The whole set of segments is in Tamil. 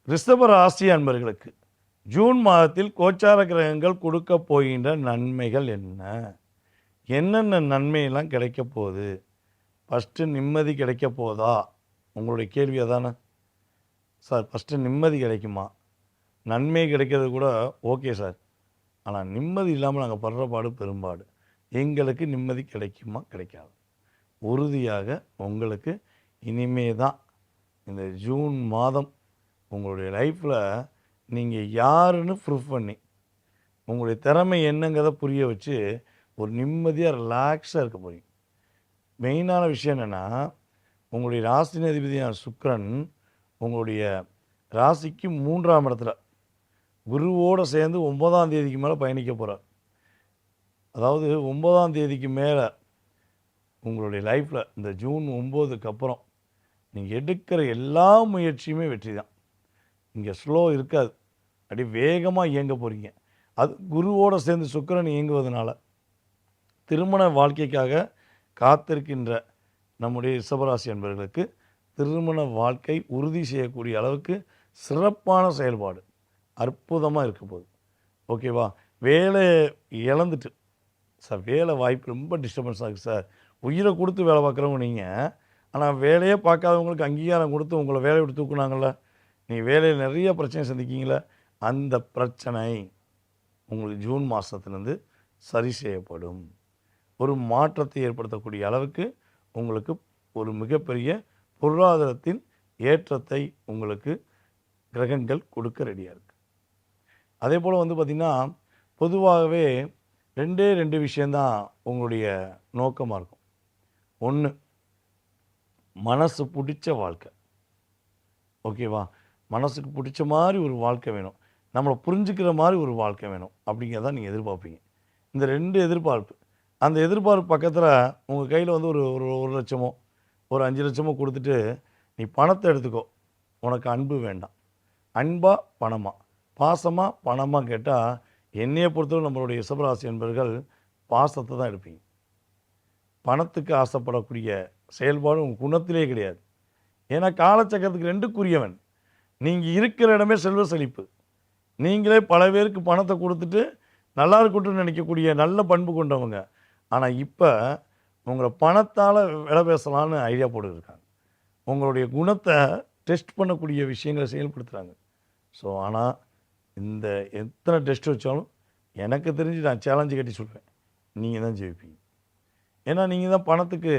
ரிஷப ராசி அன்பர்களுக்கு ஜூன் மாதத்தில் கோச்சார கிரகங்கள் கொடுக்க போகின்ற நன்மைகள் என்ன? என்னென்ன நன்மையெல்லாம் கிடைக்க போகுது? ஃபஸ்ட்டு நிம்மதி கிடைக்க போதா? உங்களுடைய கேள்வி அதானே சார். ஃபஸ்ட்டு நிம்மதி கிடைக்குமா? நன்மை கிடைக்கிறது கூட ஓகே சார், ஆனால் நிம்மதி இல்லாமல் நாங்கள் படுற பாடு பெரும்பாடு. எங்களுக்கு நிம்மதி கிடைக்குமா கிடைக்காது? உறுதியாக உங்களுக்கு இனிமே தான் இந்த ஜூன் மாதம் உங்களுடைய லைஃப்பில் நீங்கள் யாருன்னு ப்ரூஃப் பண்ணி உங்களுடைய திறமை என்னங்கிறத புரிய வச்சு ஒரு நிம்மதியாக ரிலாக்ஸாக இருக்க போகிறீங்க. மெயினான விஷயம் என்னென்னா, உங்களுடைய ராசி அதிபதியான சுக்கிரன் உங்களுடைய ராசிக்கு 3ஆம் இடத்துல குருவோடு சேர்ந்து 9ஆம் தேதிக்கு மேலே பயணிக்க போகிறார். அதாவது 9ஆம் தேதிக்கு மேலே உங்களுடைய லைஃப்பில் இந்த ஜூன் 9க்கு அப்புறம் நீங்கள் எடுக்கிற எல்லா முயற்சியுமே வெற்றி தான். இங்கே ஸ்லோ இருக்காது, அப்படி வேகமாக இயங்க போகிறீங்க. அது குருவோடு சேர்ந்து சுக்கிரன் இயங்குவதனால திருமண வாழ்க்கைக்காக காத்திருக்கின்ற நம்முடைய ரிஷபராசி அன்பர்களுக்கு திருமண வாழ்க்கை உறுதி செய்யக்கூடிய அளவுக்கு சிறப்பான செயல்பாடு அற்புதமாக இருக்க போகுது. ஓகேவா? வேலை இழந்துட்டு சார், வேலை வாய்ப்பு ரொம்ப டிஸ்டர்பன்ஸ் ஆகுது சார், உயிரை கொடுத்து வேலை பார்க்குறவங்க நீங்கள், ஆனால் வேலையே பார்க்காதவங்களுக்கு அங்கீகாரம் கொடுத்து உங்களை வேலையை விட்டு தூக்குனாங்கள்ல, நீ வேலையில் நிறைய பிரச்சனை சந்திக்கிங்கள, அந்த பிரச்சனை உங்களுக்கு ஜூன் மாதத்துலேருந்து சரி செய்யப்படும். ஒரு மாற்றத்தை ஏற்படுத்தக்கூடிய அளவுக்கு உங்களுக்கு ஒரு மிகப்பெரிய பொருளாதாரத்தின் ஏற்றத்தை உங்களுக்கு கிரகங்கள் கொடுக்க ரெடியாக இருக்குது. அதே போல் பார்த்திங்கன்னா, பொதுவாகவே ரெண்டு விஷயந்தான் உங்களுடைய நோக்கமாக இருக்கும். ஒன்று, மனசு பிடிச்ச வாழ்க்கை. ஓகேவா? மனசுக்கு பிடிச்ச மாதிரி ஒரு வாழ்க்கை வேணும், நம்மளை புரிஞ்சுக்கிற மாதிரி ஒரு வாழ்க்கை வேணும், அப்படிங்கிறதான் நீங்கள் எதிர்பார்ப்பீங்க. இந்த 2 எதிர்பார்ப்பு, அந்த எதிர்பார்ப்பு பக்கத்தில் உங்கள் கையில் ஒரு ஒரு 1 லட்சமோ ஒரு 5 லட்சமோ கொடுத்துட்டு நீ பணத்தை எடுத்துக்கோ, உனக்கு அன்பு வேண்டாம். அன்பா பணமா, பாசமாக பணமாக கேட்டால் என்னையை பொறுத்தவரை நம்மளுடைய ரிஷபராசி என்பவர்கள் பாசத்தை தான் எடுப்பீங்க. பணத்துக்கு ஆசைப்படக்கூடிய செயல்பாடு உங்கள் குணத்திலே கிடையாது. ஏன்னா காலச்சக்கரத்துக்கு 2க்குரியவன். நீங்கள் இருக்கிற இடமே செல்வ செழிப்பு. நீங்களே பல பேருக்கு பணத்தை கொடுத்துட்டு நல்லா இருக்கட்டும்னு நினைக்கக்கூடிய நல்ல பண்பு கொண்டவங்க. ஆனால் இப்போ உங்களை பணத்தால் விலை பேசலான்னு ஐடியா போட்டுருக்காங்க. உங்களுடைய குணத்தை டெஸ்ட் பண்ணக்கூடிய விஷயங்களை செயல்படுத்துகிறாங்க. ஸோ ஆனால் இந்த எத்தனை டெஸ்ட் வச்சாலும் எனக்கு தெரிஞ்சு நான் சேலஞ்சு கட்டி சொல்வேன், நீங்கள் தான் ஜெயிப்பீங்க. ஏன்னா நீங்கள் தான் பணத்துக்கு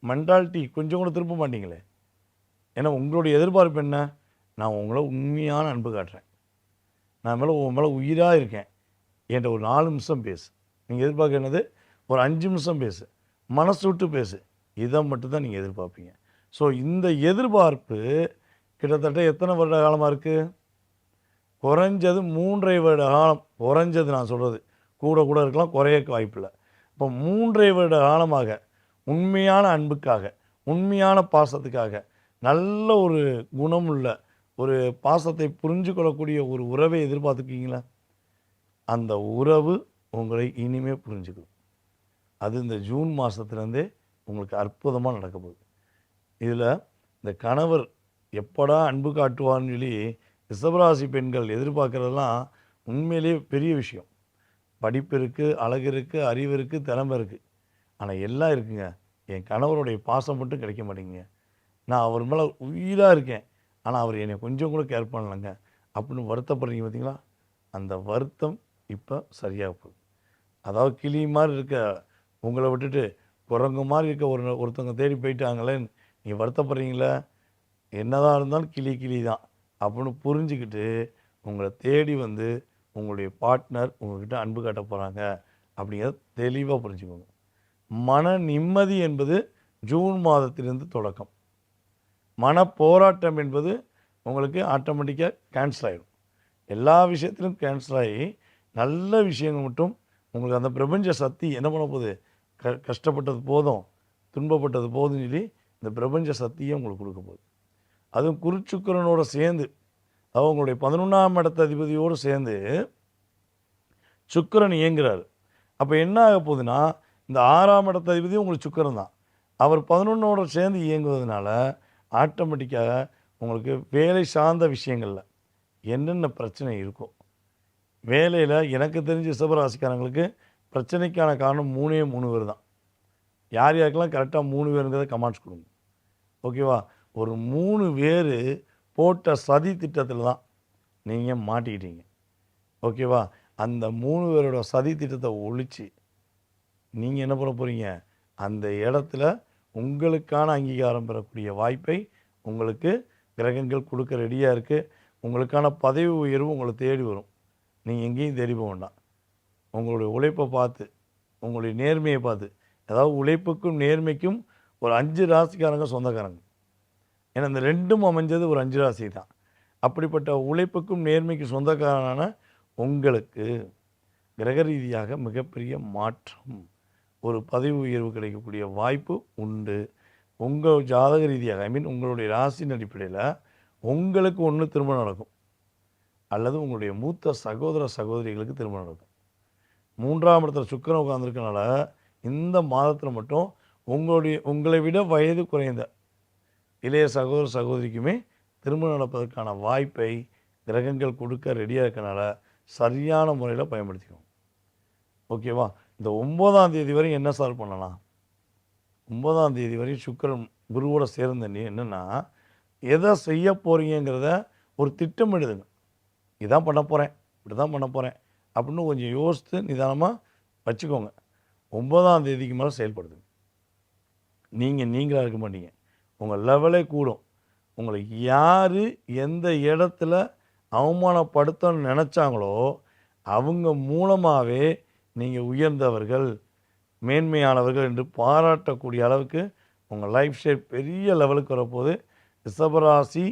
மென்டாலிட்டி கொஞ்சம் கூட திருப்ப மாட்டீங்களே. ஏன்னா உங்களுடைய எதிர்பார்ப்பு என்ன? நான் உங்களை உண்மையான அன்பு காட்டுறேன், நான் உன் மேலே உயிராக இருக்கேன், என்கிட்ட ஒரு 4 நிமிஷம் பேசு. நீங்கள் எதிர்பார்க்க என்னது? ஒரு 5 நிமிஷம் பேசு, மனசு விட்டு பேசு. இதை மட்டும்தான் நீங்கள் எதிர்பார்ப்பீங்க. ஸோ இந்த எதிர்பார்ப்பு கிட்டத்தட்ட எத்தனை வருட காலமாக இருக்குது? குறைஞ்சது 3.5 வருட காலம். குறைஞ்சது நான் சொல்கிறது, கூட இருக்கலாம், குறைய வாய்ப்பில்லை. இப்போ 3.5 வருட காலமாக உண்மையான அன்புக்காக, உண்மையான பாசத்துக்காக, நல்ல ஒரு குணமுள்ள ஒரு பாசத்தை புரிஞ்சு கொள்ளக்கூடிய ஒரு உறவை எதிர்பார்த்துருக்கீங்களா? அந்த உறவு உங்களை இனிமேல் புரிஞ்சுக்கும். அது இந்த ஜூன் மாதத்துலேருந்தே உங்களுக்கு அற்புதமாக நடக்க போகுது. இதில் இந்த கணவர் எப்படா அன்பு காட்டுவான்னு சொல்லி ரிஷபராசி பெண்கள் எதிர்பார்க்குறதெல்லாம் உண்மையிலேயே பெரிய விஷயம். படிப்பு இருக்குது, அழகு இருக்குது, அறிவு இருக்குது, திறமை இருக்குது, ஆனால் எல்லாம் இருக்குங்க, என் கணவருடைய பாசம் மட்டும் கிடைக்க மாட்டேங்குங்க. நான் அவர் மேலே உயிராக இருக்கேன், ஆனால் அவர் என்னை கொஞ்சம் கூட கேர் பண்ணலைங்க அப்படின்னு வருத்தப்படுறீங்க பார்த்தீங்களா? அந்த வருத்தம் இப்போ சரியாக போகுது. அதாவது கிளி மாதிரி இருக்க உங்களை விட்டுட்டு குரங்கு மாதிரி இருக்க ஒருத்தவங்க தேடி போயிட்டாங்களேன்னு நீங்கள் வருத்தப்படுறீங்களே, என்னதான் இருந்தாலும் கிளி தான் அப்படின்னு புரிஞ்சுக்கிட்டு உங்களை தேடி வந்து உங்களுடைய பார்ட்னர் உங்கள்கிட்ட அன்பு காட்ட போகிறாங்க அப்படிங்கிறத தெளிவாக புரிஞ்சுக்கோங்க. மன நிம்மதி என்பது ஜூன் மாதத்திலிருந்து தொடக்கம். மன போராட்டம் என்பது உங்களுக்கு ஆட்டோமேட்டிக்காக கேன்சல் ஆகிடும். எல்லா விஷயத்திலும் கேன்சல் ஆகி நல்ல விஷயங்கள் மட்டும் உங்களுக்கு அந்த பிரபஞ்ச சக்தி என்ன பண்ண போகுது? கஷ்டப்பட்டது போதும், துன்பப்பட்டது போதும்னு சொல்லி இந்த பிரபஞ்ச சக்தியை உங்களுக்கு கொடுக்க போகுது. அதுவும் குருச்சுக்கரனோடு சேர்ந்து, அவங்களுடைய 11ஆம் இடத்த அதிபதியோடு சேர்ந்து சுக்கிரன் இயங்குறாரு. அப்போ என்ன ஆக போகுதுன்னா, இந்த 6ஆம் இடத்த அதிபதி உங்களுக்கு சுக்கிரன் தான். அவர் 11ஓடு சேர்ந்து இயங்குவதனால ஆட்டோமேட்டிக்காக உங்களுக்கு வேலை சார்ந்த விஷயங்களில் என்னென்ன பிரச்சனை இருக்கும். வேலையில் எனக்கு தெரிஞ்ச ரிஷபராசிக்காரங்களுக்கு பிரச்சனைக்கான காரணம் 3 பேர் தான். யார் யாருக்கெல்லாம் கரெக்டாக 3 பேருங்கிறத கமெண்ட்ஸ் கொடுங்க. ஓகேவா? ஒரு 3 பேர் போட்ட சதி திட்டத்தில் தான் நீங்கள் மாட்டிக்கிட்டீங்க. ஓகேவா? அந்த 3 பேரோட சதி திட்டத்தை ஒழித்து நீங்கள் என்ன பண்ண போகிறீங்க, அந்த இடத்துல உங்களுக்கான அங்கீகாரம் பெறக்கூடிய வாய்ப்பை உங்களுக்கு கிரகங்கள் கொடுக்க ரெடியாக இருக்குது. உங்களுக்கான பதவி உயர்வு உங்களை தேடி வரும். நீங்கள் எங்கேயும் தேடி போக வேண்டாம். உங்களுடைய உழைப்பை பார்த்து, உங்களுடைய நேர்மையை பார்த்து, அதாவது உழைப்புக்கும் நேர்மைக்கும் ஒரு 5 ராசிக்காரங்க சொந்தக்காரங்க. ஏன்னா இந்த 2ம் அமைஞ்சது ஒரு 5 ராசி தான். அப்படிப்பட்ட உழைப்புக்கும் நேர்மைக்கும் சொந்தக்காரனான உங்களுக்கு கிரக ரீதியாக மிகப்பெரிய மாற்றம், ஒரு பதவி உயர்வு கிடைக்கக்கூடிய வாய்ப்பு உண்டு. உங்கள் ஜாதக ரீதியாக உங்களுடைய ராசியின் அடிப்படையில் உங்களுக்கு ஒன்று திருமணம் நடக்கும், அல்லது உங்களுடைய மூத்த சகோதர சகோதரிகளுக்கு திருமணம் நடக்கும். 3ஆம் இடத்துல சுக்கிரன் உட்கார்ந்துருக்கனால இந்த மாதத்தில் மட்டும் உங்களை விட வயது குறைந்த இளைய சகோதர சகோதரிக்குமே திருமணம் நடப்பதற்கான வாய்ப்பை கிரகங்கள் கொடுக்க ரெடியாக இருக்கனால சரியான முறையில் பயன்படுத்திக்கணும். ஓகேவா? இந்த 9ஆம் தேதி வரை என்ன சார் பண்ணலாம்? 9ஆம் தேதி வரை சுக்கிரன் குருவோட சேர்ந்த நீ என்னென்னா, எதை செய்ய போகிறீங்கிறத ஒரு திட்டமிடுதுங்க. இதான் பண்ண போகிறேன், இப்படி தான் பண்ண போகிறேன் அப்படின்னு கொஞ்சம் யோசித்து நிதானமாக வச்சுக்கோங்க. 9ஆம் தேதிக்கு மேலே செயல்படுதுங்க. நீங்களாக இருக்க மாட்டீங்க. உங்கள் லெவலே கூடும். உங்களை யார் எந்த இடத்துல அவமானப்படுத்தணும்னு நினச்சாங்களோ அவங்க மூலமாகவே நீங்கள் உயர்ந்தவர்கள், மேன்மையானவர்கள் என்று பாராட்டக்கூடிய அளவுக்கு உங்கள் லைஃப் ஸ்டைல் பெரிய லெவலுக்கு வரப்போது. ரிஷபராசி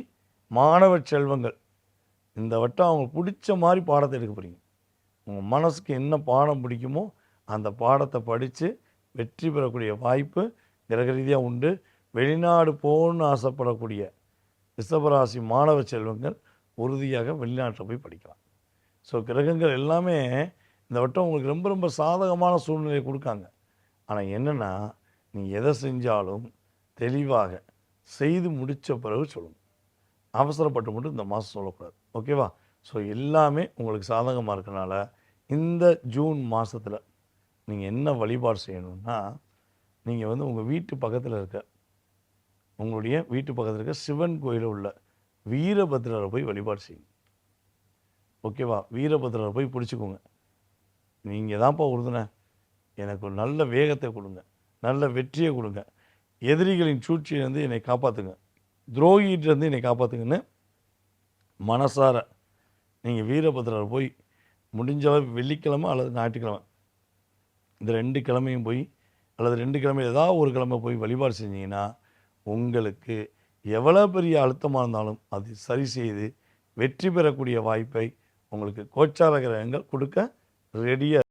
மாணவ செல்வங்கள் இந்த வட்டம் அவங்களுக்கு பிடிச்ச மாதிரி பாடத்தை எடுக்க போகிறீங்க. உங்கள் மனசுக்கு என்ன பாடம் பிடிக்குமோ அந்த பாடத்தை படித்து வெற்றி பெறக்கூடிய வாய்ப்பு கிரக ரீதியாக உண்டு. வெளிநாடு போகணுன்னு ஆசைப்படக்கூடிய ரிஷபராசி மாணவ செல்வங்கள் உறுதியாக வெளிநாட்டில் போய் படிக்கலாம். ஸோ கிரகங்கள் எல்லாமே இந்த வட்டம் உங்களுக்கு ரொம்ப ரொம்ப சாதகமான சூழ்நிலையை கொடுக்காங்க. ஆனால் என்னென்னா, நீங்கள் எதை செஞ்சாலும் தெளிவாக செய்து முடித்த பிறகு சொல்லணும். அவசரப்பட்டு மட்டும் இந்த மாதம் சொல்லக்கூடாது. ஓகேவா? ஸோ எல்லாமே உங்களுக்கு சாதகமாக இருக்கனால இந்த ஜூன் மாதத்தில் நீங்கள் என்ன வழிபாடு செய்யணும்னா, நீங்கள் உங்கள் வீட்டு பக்கத்தில் உங்களுடைய வீட்டு பக்கத்தில் இருக்க சிவன் கோயிலில் உள்ள வீரபத்ரரை போய் வழிபாடு செய்யுங்க. ஓகேவா? வீரபத்ரரை போய் பிடிச்சிக்கோங்க. நீங்கள் தான்ப்பா உறுதுணை, எனக்கு ஒரு நல்ல வேகத்தை கொடுங்க, நல்ல வெற்றியை கொடுங்க, எதிரிகளின் சூழ்ச்சியிலேருந்து என்னை காப்பாற்றுங்க, துரோகிகிட்டேருந்து என்னை காப்பாற்றுங்கன்னு மனசார நீங்கள் வீரபத்ரரை போய் முடிஞ்ச அளவு வெள்ளிக்கிழமை அல்லது ஞாயிற்றுக்கிழமை இந்த 2 கிழமையும் போய், அல்லது 2 கிழமை ஏதாவது ஒரு கிழமை போய் வழிபாடு செஞ்சீங்கன்னா உங்களுக்கு எவ்வளோ பெரிய அழுத்தமாக இருந்தாலும் அது சரி செய்து வெற்றி பெறக்கூடிய வாய்ப்பை உங்களுக்கு கோச்சார கிரகங்கள் கொடுக்க ரெடியாக